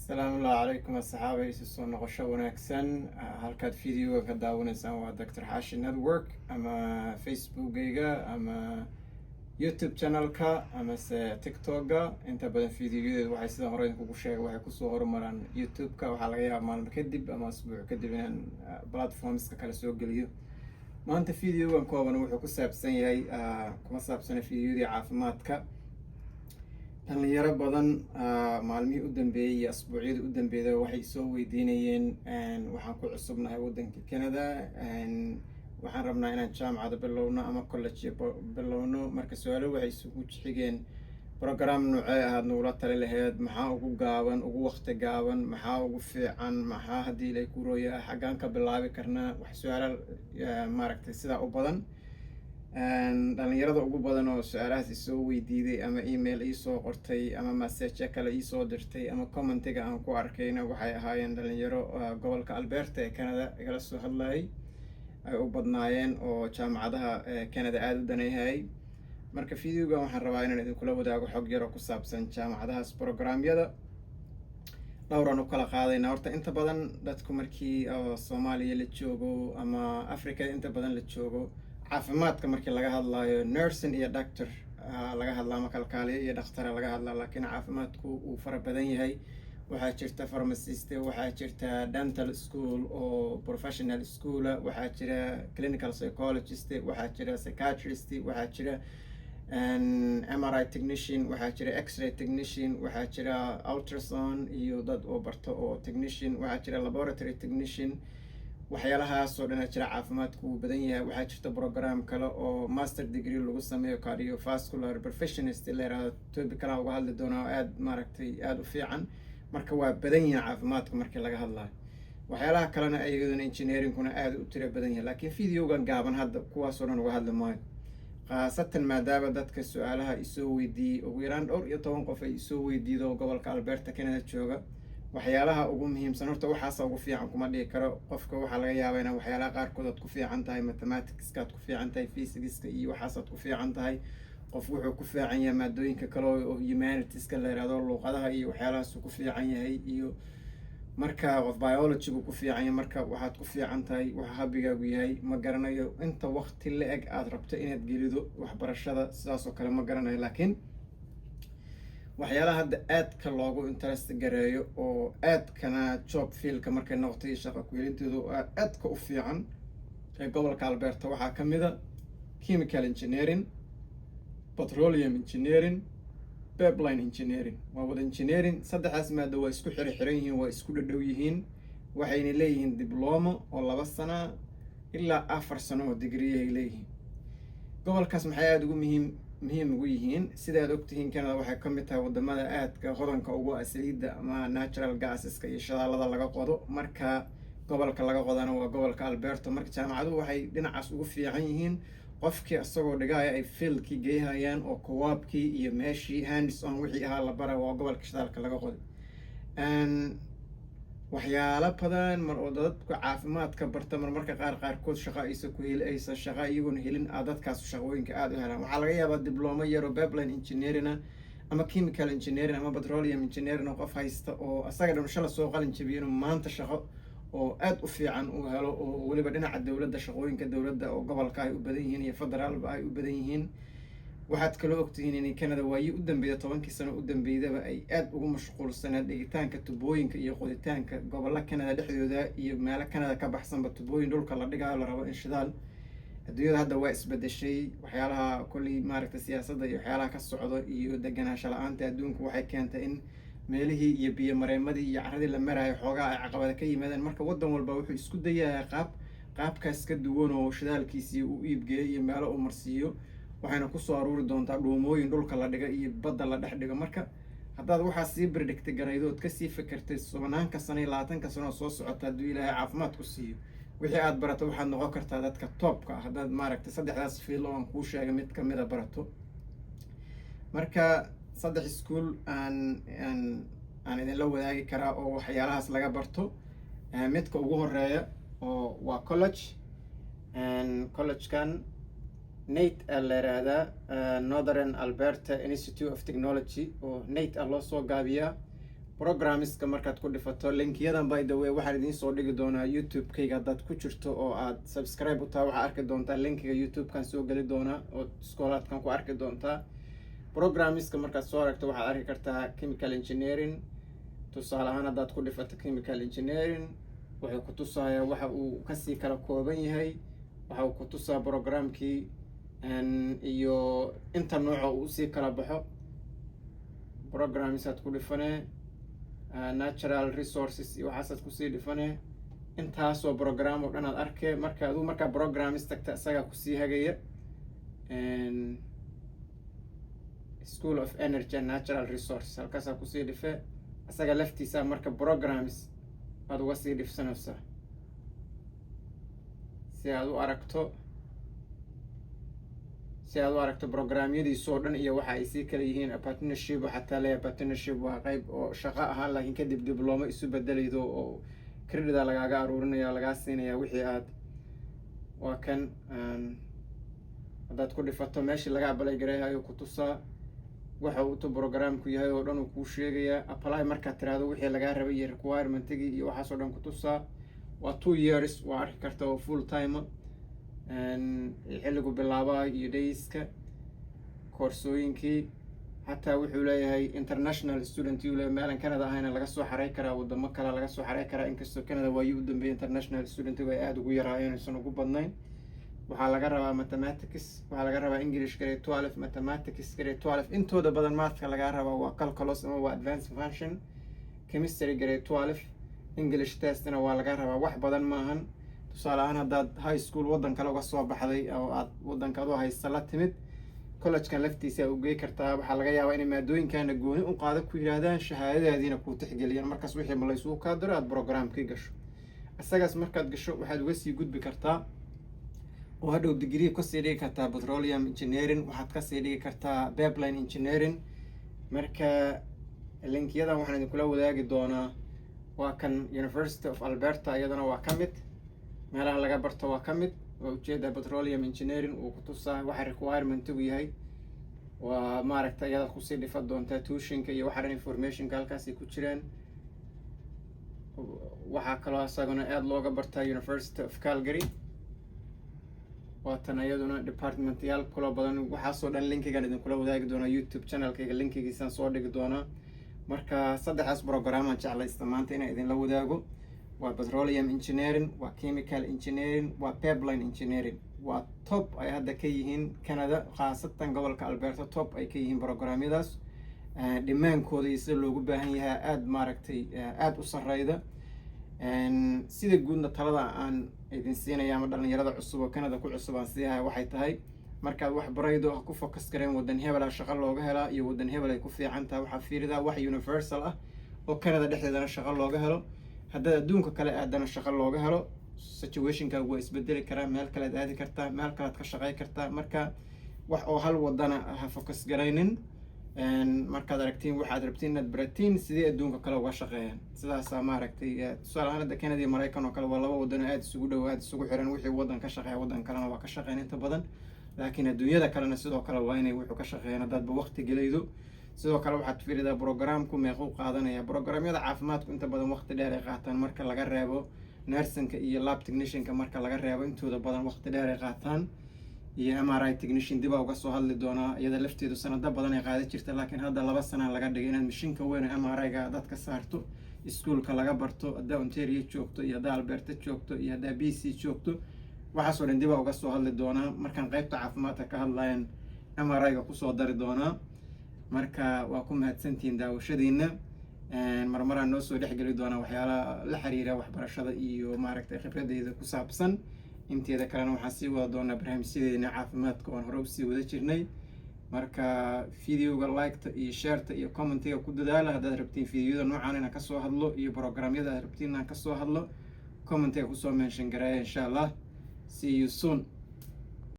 السلام الله عليكم الصحابة يسوسون نقشة ونكسن هالكاد فيديو كدا ونسان ودكتور حاشي نتورك أما فيسبوك جيجا أما يوتيوب channel كا أما تيك توك جا أنت بدن فيديو waxay sida hore idinku sheegay waxay ku soo hormaraan YouTube ka waxa laga yaabaa maalmo kadib ama asbuuc kadib in platforms ka kala soo geliyo maanta fiidiyogan kooban wuxuu ku saabsan yahay kuma saabsan fiidiyodii caafimaadka dhalinyaro badan maalmihii u dambeeyay iyo asbuucyadii u dambeeyay waxay soo weydiinayeen waxaan ku cusubnahay waddanka Canada waxaan rabnaa inaan jaamacada bilowno ama college bilowno marka su'aalo waxay isugu xigeen program noocee ah nula tali lahayd maxaa ugu gaaban ugu waqti gaaban maxaa ugu fiican maxaa hadii la ku rooyaa xagaan ka bilaabi karnaa wax su'aalo maaragtay sida u badan dhalinyarada ugu badan oo su'aalahaas soo weydiiday ama email ii soo qortay ama message kale ii soo dirtay ama commentiga aan ku arkayna waxay ahaayeen dhalinyaro gobolka Alberta ee Canada igala soo hadlayay ay u badnaayeen oo jaamacadaha Canada aad u daneeyay marka fiidiyoga waxaan rabaa inaan idin kula wadaago xog yar oo ku saabsan jaamacadahaas programyada dhowran u kala qaadayna horta inta badan dadku markii Soomaaliya la joogo ama Afrika inta badan la joogo caafimaadka markii laga hadlayo nursing iyo doctor laga hadlaa ma kalkaaliye iyo dhakhtar laga hadlaa laakiin caafimaadku uu fara badan yahay waxaa jirta pharmacist waxaa jirta dental school oo professional school waxaa jira clinical psychologist waxaa jira psychiatrist waxaa jira MRI technician waxaa jira x-ray technician waxaa jira ultrasound iyo dad oo barto oo technician waxaa jira laboratory technician waxyaalahaas oo dhan jira caafimaadku uu badan yahay waxaa jirta program kale oo master degree lagu sameeyo cardiovascular perfectionist leeyahay topic kale uga hadli doona aad maaragtay aad u fiican marka waa badan yahay caafimaadka markii laga hadlayo waxyaalaha kalena ayagana engineeringkuna aad u tiro badan yahay laakiin fiidiyogan gaaban hadda kuwaas oo dhan uga hadli maayo qaasatan maadaama dadka su'aalaha isoo weydiiyay ugu yaraan dhowr iyo 10 qof ay isoo weydiido gobolka Alberta Canada jooga waxyaalaha ugu muhiimsan horta waxaas ugu fiican kuma dhigi karo qofka waxa laga yaabaa in waxyaalaha qaarkood aad ku fiican tahay mathematics aad ku fiican tahay physics iyo waxaas aad ku fiican tahay qof wuxuu ku fiican yahay maadooyinka kale oo humanities ka la yiraahdo luqadaha iyo waxyaalahaas ku fiican yahay iyo marka qof biology ku fiican yahay marka waxaad ku fiican tahay waxa habigaagu yahay ma garanayo inta waqti la eg aad rabto inaad gelido waxbarashada sidaas oo kale ma garanayo laakiin waxyaalaha hadda aadka loogu interest gareeyo oo aadkana job field-ka markay noqotay shaqo ku helintoodu aadka u fiican ee gobolka Alberta waxaa ka mid ah chemical engineering petroleum engineering pipeline engineering waa wada engineering saddexdaas maado waa isku xiran yihiin waa isku dhadhow yihiin waxayna leeyihiin diploma oo 2 sano ilaa 4 sano oo degree ay leeyihiin gobolkaas maxay aad ugu muhiim ugu yihiin sidaad ogtihiin Canada waxay ka mid tahay wadamada aadka hodanka ugu asaliida ama natural gaseska iyo shidaalada laga qodo marka gobolka laga qodana waa gobolka Alberta marka jaamacaduhu waxay dhinacaas ugu fiican yihiin qofkii asagoo dhigaya ay field-kii geeyayaan oo kowaabkii iyo meeshii hands on wixii ahaa la bara waa gobolka shidaalka laga qodo waxyaalo badan mar oo dadku caafimaadka barta marmarka qaarkood shaqo aysan ku helaysa shaqo iyagoon helin dadkaas shaqooyinka aad u helaan waxaa laga yaabaa diploma yaro pipeline engineering ama chemical engineering ama petroleum engineering qof haysta oo asaga dhamashada soo qalin jabiyeen maanta shaqo oo aad u fiican u helo oo waliba dhinaca dawladda shaqooyinka dawladda oo gobolka ay u badan yihiin iyo federaalba ay u badan yihiin waxaad kala ogtihiin in Canada waayii u dambeeyay 10 sano u dambeeyayba ay aad ugu mashquulsanaa dhigitaanka tubooyinka iyo qoditaanka gobolka Canada dhexdooda iyo meelo Canada ka baxsanba tubooyin dhulka la dhigayo la rabo in shidaal adduunyada hadda waa isbedeshay waxyaalaha kulli maaragtay siyaasadda iyo waxyaalaha ka socdo iyo deganaansho la'aanta adduunka waxay keentay in meelihii iyo biyo mareemadii iyo carradii la marayo xoogaa ay caqabad ka yimaadeen marka waddan walba wuxuu isku dayayaa qaabkaas ka duwan oo shidaalkiisii uu iibgeeyo iyo meelo uu marsiiyo waxayna ku soo aruuri doontaa dhuumooyin dhulka la dhiga iyo badda la dhex dhigo marka haddaad waxaa sii predict garaydo ood ka sii fikirtay 10 sano 20 sano soo socota hadduu ilaahay caafimaad ku siiyo wixii aad barato waxaad noqon kartaa dadka topka haddaad maaragtay saddexdaas field oo aan kuu sheegay mid ka mid ah barato marka saddex school aan idin la wadaagi karaa oo waxyaalahaas laga barto midka ugu horeeya oo waa collegekan NAIT la yiraahdaa Northern Alberta Institute of Technology oo NAIT loo soo gaabiyaa programmeska markaad ku dhifato linkiyadan by the way waxaan idiin soo dhigi doonaa youtube-kayga haddaad ku jirto oo aad subscribe u tahay waxaa arki doontaa linkiga youtube-kan soo geli doonaa oo iskoolaadkan ku arki doontaa. Programmeska markaad soo aragto waxaad arki kartaa chemical engineering. tusaale ahaan haddaad ku dhifato chemical engineering wuxuu ku tusayaa waxa uu kasii kala kooban yahay, waxa uu ku tusaa programkii iyo inta nooca uu sii kala baxo. Programmesaad ku dhifanee natural resources iyo waxaasaad kusii dhifanee intaasoo program oo dhan aad arkee. markaa programmes tagta isagaa kusii hagaya. School of Energy and Natural Resources halkaasaa kusii dhifee isaga laftiisa marka programmes aad uga sii dhifsanaysaa si aad u aragto programyadiisoo dhan iyo waxa ay sii kala yihiin. Partnership xataa leeyahay. Partnership waa qayb oo shaqo ahaan laakiin kadib diblooma isu bedelaydo oo credit lagaaga aruurinaya lagaa siinaya wixii aad waa kan haddaad ku dhifato meeshii laga apply gareeyayo ku tusaa waxa uu tu programku yahay oo dhan uu kuu sheegayaa. Apply markaad tiraahdo wixii lagaa rabay iyo requirementigii iyo waxaasoo dhan ku tusaa. waa 2 years waa arki karta oo full time xilligu bilaabaa iyo dayska koorsooyinkii. xataa wuxuu leeyahay international student uu leeyahay meelan Canada ahayna laga soo xaray karaa wadamo kale laga soo xaray karaa inkastoo Canada waayii u dambeeyay international student way aad ugu yaraayeen aysan ugu badnayn. waxaa laga rabaa mathematics, waxaa laga rabaa English grade 12, mathematics grade 12. intooda badan mathka laga rabaa waa calculus ama waa advanced function. Chemistry grade 12, English testna waa laga rabaa wax badan maahan. tusaale ahaan haddaad high school waddan kale uga soo baxday oo aad waddanka adoo haysta la timid collegekan laftiisa u gey kartaa. waxaa laga yaabaa inay maadooyinkana gooni u qaada ku yiraahdaan shahaadadaadiina kuu tixgeliyaan. markaas wixii ma laysugu kaa diro aad programkii gasho. isagaas markaad gasho waxaad uga sii gudbi kartaa oo hadhow degree kasii dhigi kartaa petroleum engineering, waxaad kasii dhigi kartaa pipeline engineering. marka linkiyadan waxaan idinkula wadaagi doonaa. waa kan University of Alberta iyadana waa ka mid meelaha laga barto waa ka mid. waa ujeeda petroleum engineering uu ku tusaa waxa requirementigu yahay. waa maaragta iyada kusii dhifa doontaa tuushinka iyo waxaan informationka halkaasay ku jiraan. waxaa kaloo isaguna aad looga bartaa University of Calgary. waatan iyaduna department yaal kula badan. waxaasoo dhan linkigan idinkula wadaagi doonaa YouTube channelkayga linkigiisaan soo dhigi doonaa. marka saddexdaas programaan jeclaysta maanta inaan idinla wadaago. waa petroleum engineering, waa chemical engineering, waa pipeline engineering. waa top ay hadda ka yihiin Canada khaasatan gobolka Alberta top ay ka yihiin programyadaas. dhimaankooda iyo sida loogu baahan yahay aad maaragtay aad u sarreyda. sida guudna talada aan idin siinaya ama dhalinyarada cusub oo Canada ku cusub aan siiyahay waxay tahay markaad wax baraydo ha ku focus gareen waddan hebel shaqo looga helaa iyo waddan hebel ay ku fiican tahay. waxaa fiiridaa wax universal ah oo Canada dhexdeedana shaqo looga helo. haddaad adduunka kale aadana shaqo looga helo situationka waa isbedeli karaa. meel kale aad aadi kartaa, meel kale aad ka shaqay kartaa. marka wax oo hal wadana ha focus garaynin. markaad aragtiin waxaad rabtiin inaad baratiin sidee adduunka kale uga shaqeeyaan. sidaasaa maaragtay tusaale ahaan hadda Canada iyo Maraykan oo kale waa laba waddan aad isugu dhow aad isugu xiran. wixii waddan ka shaqeeya waddan kalena waa ka shaqeyn inta badan. laakiin adduunyada kalena sidoo kale waa inay wuxuu ka shaqeeyaan haddaadba waqti gelaydo. sidoo kale waxaad fiiridaa programku meequu qaadanaya. programyada caafimaadku inta badan waqti dheer ay qaataan marka laga reebo nursingka iyo lab technicianka. marka laga reebo intooda badan waqti dheer ay qaataan. iyo MRI technician dib uga soo hadli doonaa. iyada lafteedu sanado badan ay qaadan jirta laakiin hadda 2 sano laga dhigay inaad mashiinka weyn MRI-ga dadka saarto iskuulka laga barto. haddaa Ontario joogto iyo haddaa Alberta joogto iyo haddaa BC joogto waxaasoo dhan dib uga soo hadli doonaa. markaan qaybta caafimaadka ka hadlayaan MRI-ga kusoo dari doonaa. marka waa ku mahadsantihiin daawashadiina. marmaraan noo soo dhexgeli doonaa waxyaalaha la xiriira waxbarashada iyo maaragtay khibradeyda ku saabsan. inteeda kalena waxaan sii wada doonaa barnaamijyadeena caafimaadka oon hore usii wada jirnay. marka videoga liketa iyo shareta iyo commentiga ku dadaala. haddaad rabtiin videoyada noocaan inaan kasoo hadlo iyo programyada aad rabtiin inaan kasoo hadlo commentiga kusoo mention gareeya insha allah. see you soon.